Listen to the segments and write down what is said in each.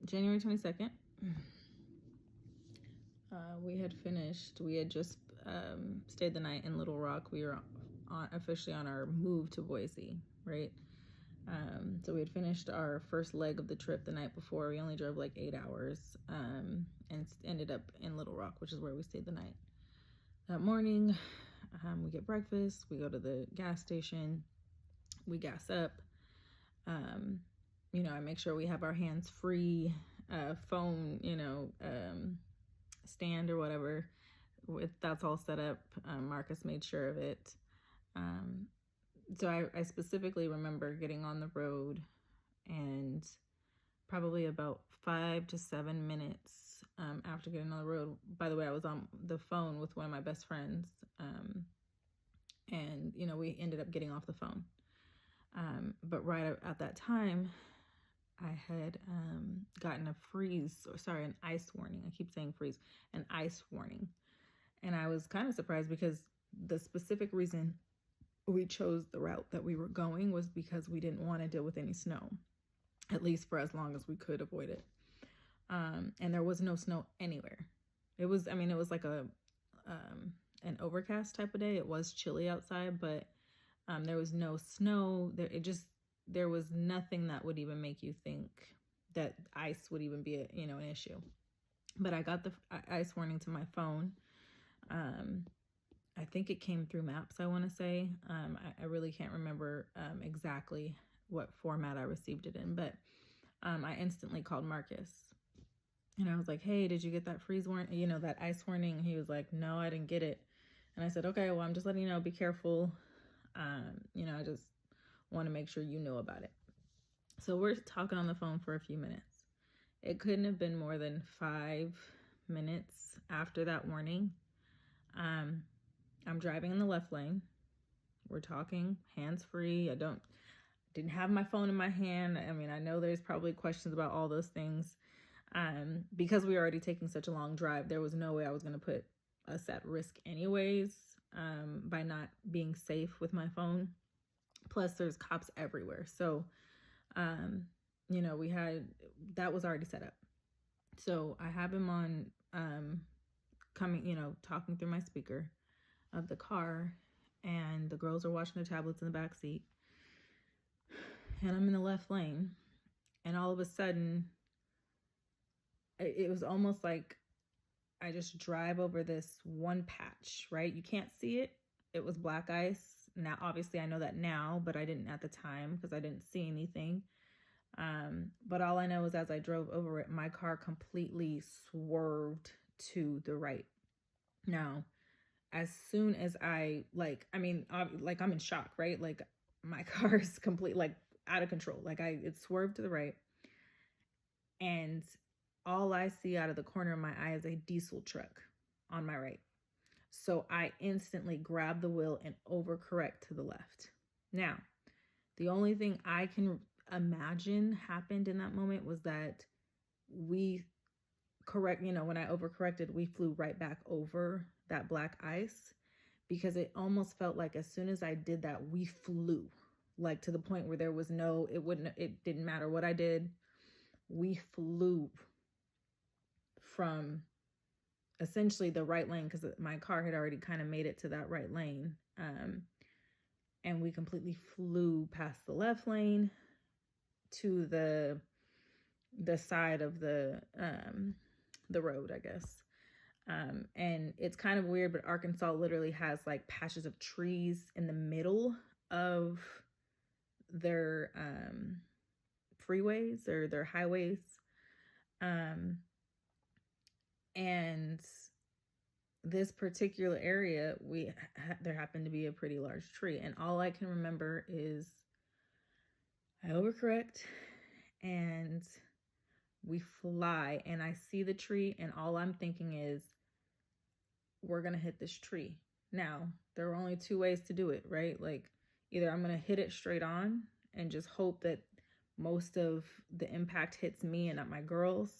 January 22nd. We had just stayed the night in Little Rock. We were officially on our move to Boise, right? So we had finished our first leg of the trip the night before. We only drove like 8 hours and ended up in Little Rock, which is where we stayed the night. That morning, we get breakfast, we go to the gas station, we gas up. I make sure we have our hands-free phone, stand or whatever. That's all set up. Marcus made sure of it. So I specifically remember getting on the road, and probably about 5 to 7 minutes after getting on the road. By the way, I was on the phone with one of my best friends, and we ended up getting off the phone. But right at that time, I had gotten an ice warning. I keep saying freeze, an ice warning. And I was kind of surprised because the specific reason we chose the route that we were going was because we didn't want to deal with any snow, at least for as long as we could avoid it. And there was no snow anywhere. It was like an overcast type of day. It was chilly outside, but there was no snow. There was nothing that would even make you think that ice would even be an issue. But I got the ice warning to my phone. I think it came through Maps, I want to say. I really can't remember exactly what format I received it in, but I instantly called Marcus. And I was like, hey, did you get that freeze warning, that ice warning? He was like, no, I didn't get it. And I said, okay, well, I'm just letting you know, be careful. I just want to make sure you know about it. So we're talking on the phone for a few minutes. It couldn't have been more than 5 minutes after that warning. I'm driving in the left lane. We're talking hands-free. Didn't have my phone in my hand. I know there's probably questions about all those things. Because we were already taking such a long drive, there was no way I was going to put us at risk anyways, by not being safe with my phone. Plus there's cops everywhere. So, that was already set up. So I have him on, talking through my speaker of the car, and the girls are watching their tablets in the back seat, and I'm in the left lane, and all of a sudden it was almost like I just drive over this one patch, right? You can't see it. It was black ice. Now, obviously I know that now, but I didn't at the time because I didn't see anything. But all I know is as I drove over it, my car completely swerved to the right. Now, as soon as I'm in shock, right? Like my car is completely out of control. It swerved to the right, and all I see out of the corner of my eye is a diesel truck on my right. So I instantly grab the wheel and overcorrect to the left. Now, the only thing I can imagine happened in that moment was that when I overcorrected, we flew right back over that black ice, because it almost felt like as soon as I did that, we flew, to the point where there was it didn't matter what I did. We flew from essentially the right lane, because my car had already kind of made it to that right lane. And we completely flew past the left lane to the side of the road, I guess. And it's kind of weird, but Arkansas literally has patches of trees in the middle of their freeways or their highways. And this particular area, there happened to be a pretty large tree. And all I can remember is I overcorrect and we fly, and I see the tree, and all I'm thinking is, we're going to hit this tree. Now, there are only 2 ways to do it, right? Either I'm going to hit it straight on and just hope that most of the impact hits me and not my girls,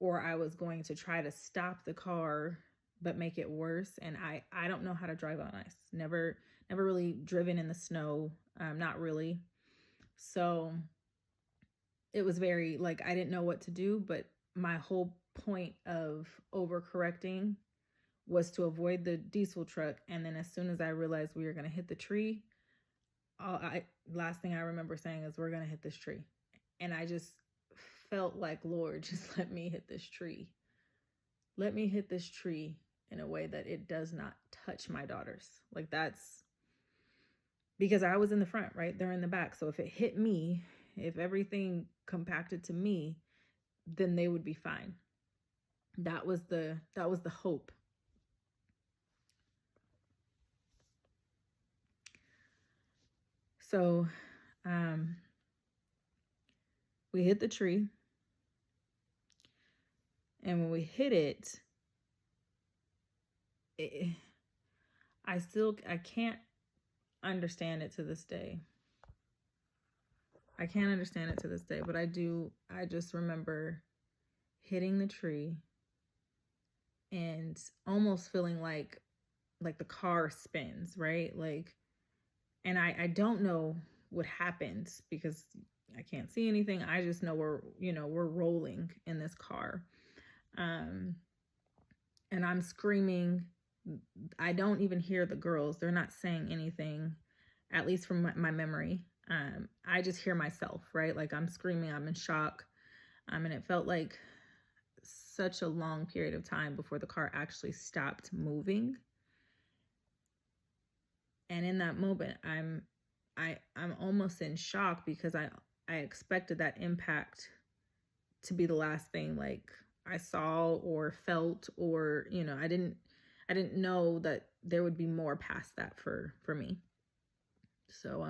or I was going to try to stop the car but make it worse. And I don't know how to drive on ice. Never really driven in the snow. Not really. So it was very, like, I didn't know what to do, but my whole point of overcorrecting was to avoid the diesel truck. And then as soon as I realized we were going to hit the tree, last thing I remember saying is, we're going to hit this tree. And I just felt like, Lord, just let me hit this tree. Let me hit this tree in a way that it does not touch my daughters. Like, that's because I was in the front, right? They're in the back. So if it hit me, if everything compacted to me, then they would be fine. That was the hope. So we hit the tree. And when we hit it, I can't understand it to this day. I can't understand it to this day, but I just remember hitting the tree and almost feeling like the car spins, right? Like, and I don't know what happened because I can't see anything. I just know we're rolling in this car. And I'm screaming. I don't even hear the girls. They're not saying anything, at least from my memory. I just hear myself, right? Like, I'm screaming, I'm in shock. And it felt like such a long period of time before the car actually stopped moving. And in that moment, I'm almost in shock because I expected that impact to be the last thing, like, I saw or felt, or, I didn't know that there would be more past that for me. So,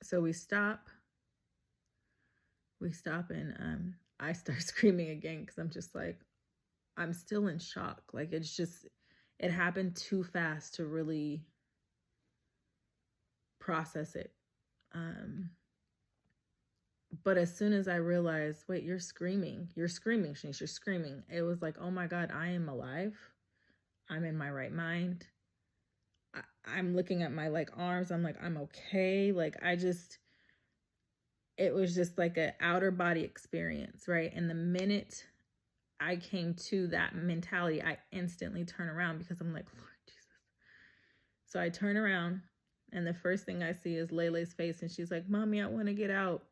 so we stop and I start screaming again because I'm just like, I'm still in shock. Like, it happened too fast to really process it. But as soon as I realized, wait, you're screaming, Shanice, you're screaming. It was like, oh my God, I am alive. I'm in my right mind. I'm looking at my arms. I'm like, I'm okay. Like, it was just like an outer body experience, right? And the minute I came to that mentality, I instantly turn around because I'm like, Lord Jesus. So I turn around and the first thing I see is Lele's face, and she's like, Mommy, I want to get out.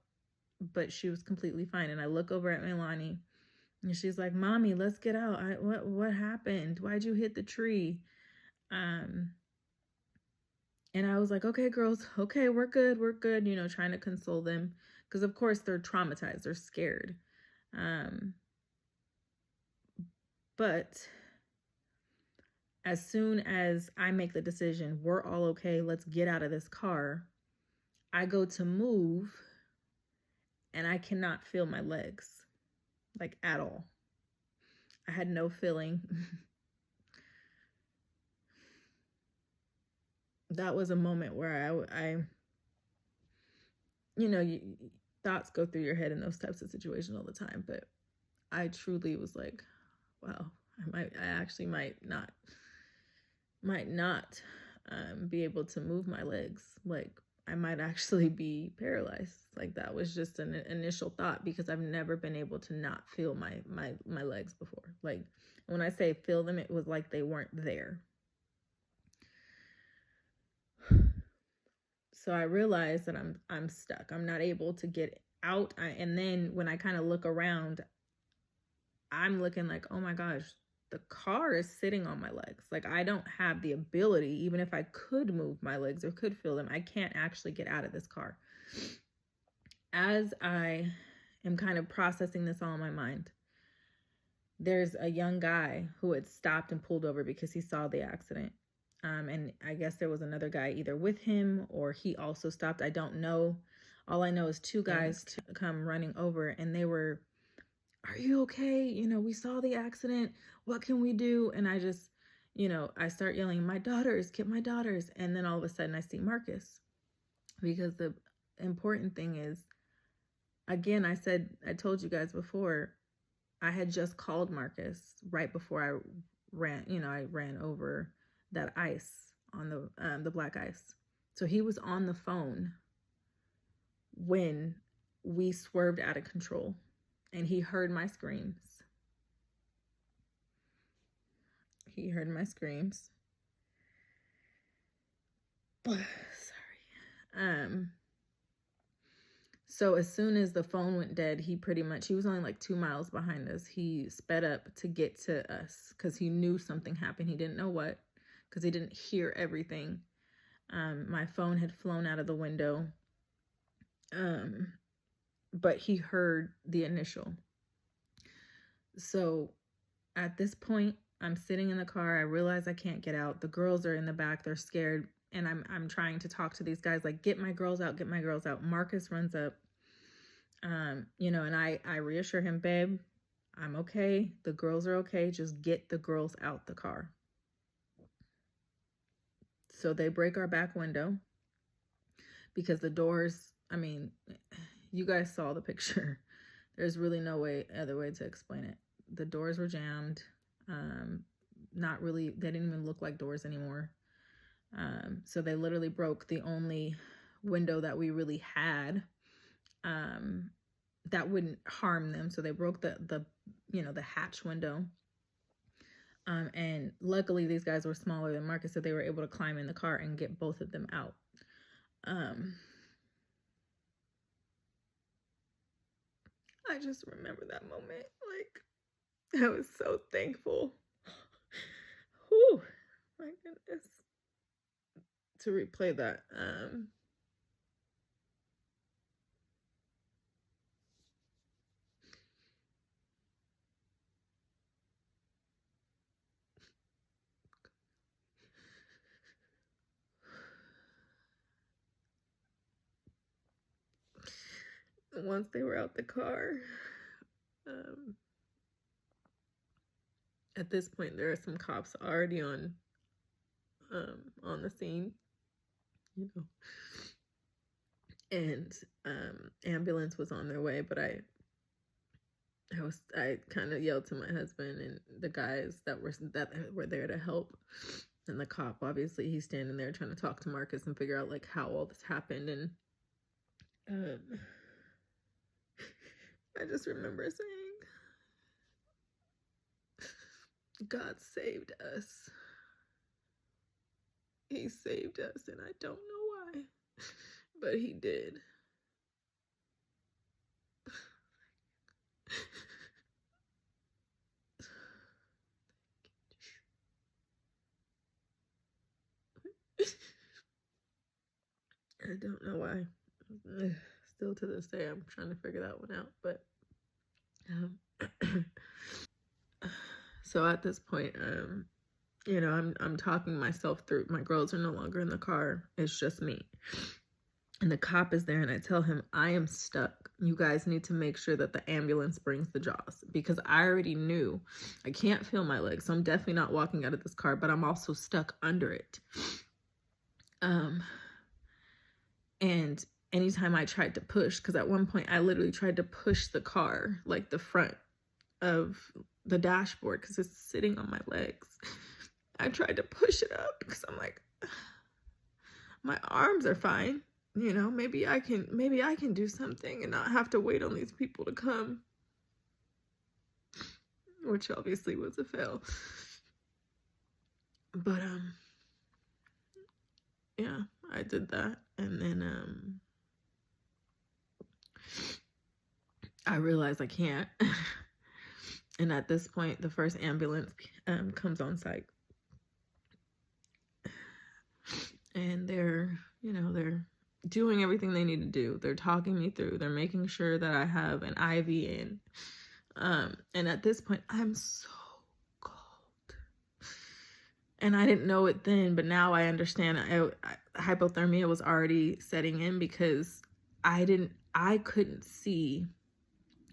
But she was completely fine. And I look over at Milani and she's like, Mommy, let's get out. What happened? Why'd you hit the tree? And I was like, okay, girls, okay, we're good, trying to console them. Because of course they're traumatized, they're scared. But as soon as I make the decision, we're all okay, let's get out of this car, I go to move and I cannot feel my legs, like, at all. I had no feeling. That was a moment where I thoughts go through your head in those types of situations all the time. But I truly was like, wow, I actually might not be able to move my legs. Like, I might actually be paralyzed. Like, that was just an initial thought because I've never been able to not feel my legs before. Like, when I say feel them, it was like they weren't there. So I realized that I'm stuck. I'm not able to get out. And then when I kind of look around, I'm looking like, oh my gosh, the car is sitting on my legs. Like, I don't have the ability, even if I could move my legs or could feel them, I can't actually get out of this car. As I am kind of processing this all in my mind, there's a young guy who had stopped and pulled over because he saw the accident. And I guess there was another guy either with him or he also stopped. I don't know. All I know is two guys come running over and they were, are you okay? We saw the accident. What can we do? And I just, I start yelling, my daughters, get my daughters. And then all of a sudden I see Marcus, because the important thing is, again, I told you guys before, I had just called Marcus right before I ran over that ice on the black ice. So he was on the phone when we swerved out of control, and he heard my screams. He heard my screams. Sorry. So as soon as the phone went dead, he was only like 2 miles behind us. He sped up to get to us because he knew something happened. He didn't know what, because he didn't hear everything. My phone had flown out of the window. But he heard the initial. So at this point, I'm sitting in the car. I realize I can't get out. The girls are in the back. They're scared. And I'm trying to talk to these guys, like, get my girls out, get my girls out. Marcus runs up, and I reassure him, babe, I'm okay. The girls are okay. Just get the girls out the car. So they break our back window because the doors, you guys saw the picture. There's really no other way to explain it. The doors were jammed. Not really, they didn't even look like doors anymore. So they literally broke the only window that we really had that wouldn't harm them. So they broke the hatch window. And luckily these guys were smaller than Marcus, so they were able to climb in the car and get both of them out. I just remember that moment. Like, I was so thankful. Whew, my goodness. To replay that. Once they were out the car, at this point there are some cops already on the scene, and ambulance was on their way, but I kind of yelled to my husband and the guys that were there to help, and the cop, obviously he's standing there trying to talk to Marcus and figure out like how all this happened. And I just remember saying, God saved us. He saved us, and I don't know why, but he did. I don't know why. Still to this day, I'm trying to figure that one out. But so at this point, I'm talking myself through. My girls are no longer in the car. It's just me. And the cop is there, and I tell him, I am stuck. You guys need to make sure that the ambulance brings the jaws, because I already knew I can't feel my legs. So I'm definitely not walking out of this car, but I'm also stuck under it. And anytime I tried to push, because at one point I literally tried to push the car, like the front of the dashboard, because it's sitting on my legs. I tried to push it up because I'm like, my arms are fine. Maybe I can do something and not have to wait on these people to come, which obviously was a fail. But yeah, I did that, and then I realized I can't. And at this point, the first ambulance comes on site, and they're doing everything they need to do. They're talking me through. They're making sure that I have an IV in. And at this point, I'm so cold. And I didn't know it then, but now I understand. Hypothermia was already setting in because I couldn't see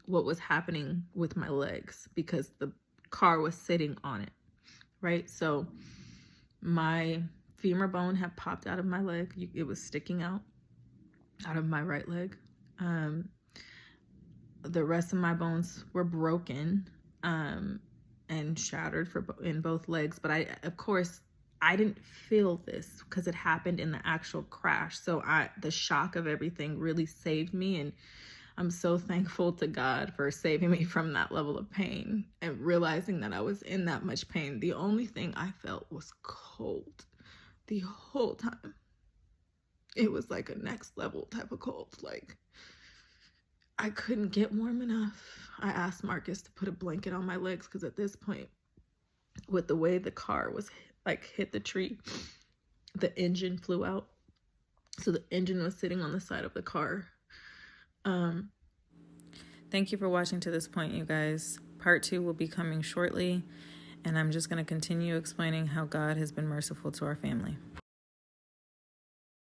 what was happening with my legs because the car was sitting on it, right? So my femur bone had popped out of my leg. It was sticking out of my right leg. The rest of my bones were broken and shattered in both legs. But of course, I didn't feel this because it happened in the actual crash. So the shock of everything really saved me. And I'm so thankful to God for saving me from that level of pain and realizing that I was in that much pain. The only thing I felt was cold the whole time. It was like a next level type of cold. Like, I couldn't get warm enough. I asked Marcus to put a blanket on my legs because at this point, with the way the car was hit the tree, the engine flew out. So the engine was sitting on the side of the car. Thank you for watching to this point, you guys. Part 2 will be coming shortly, and I'm just going to continue explaining how God has been merciful to our family.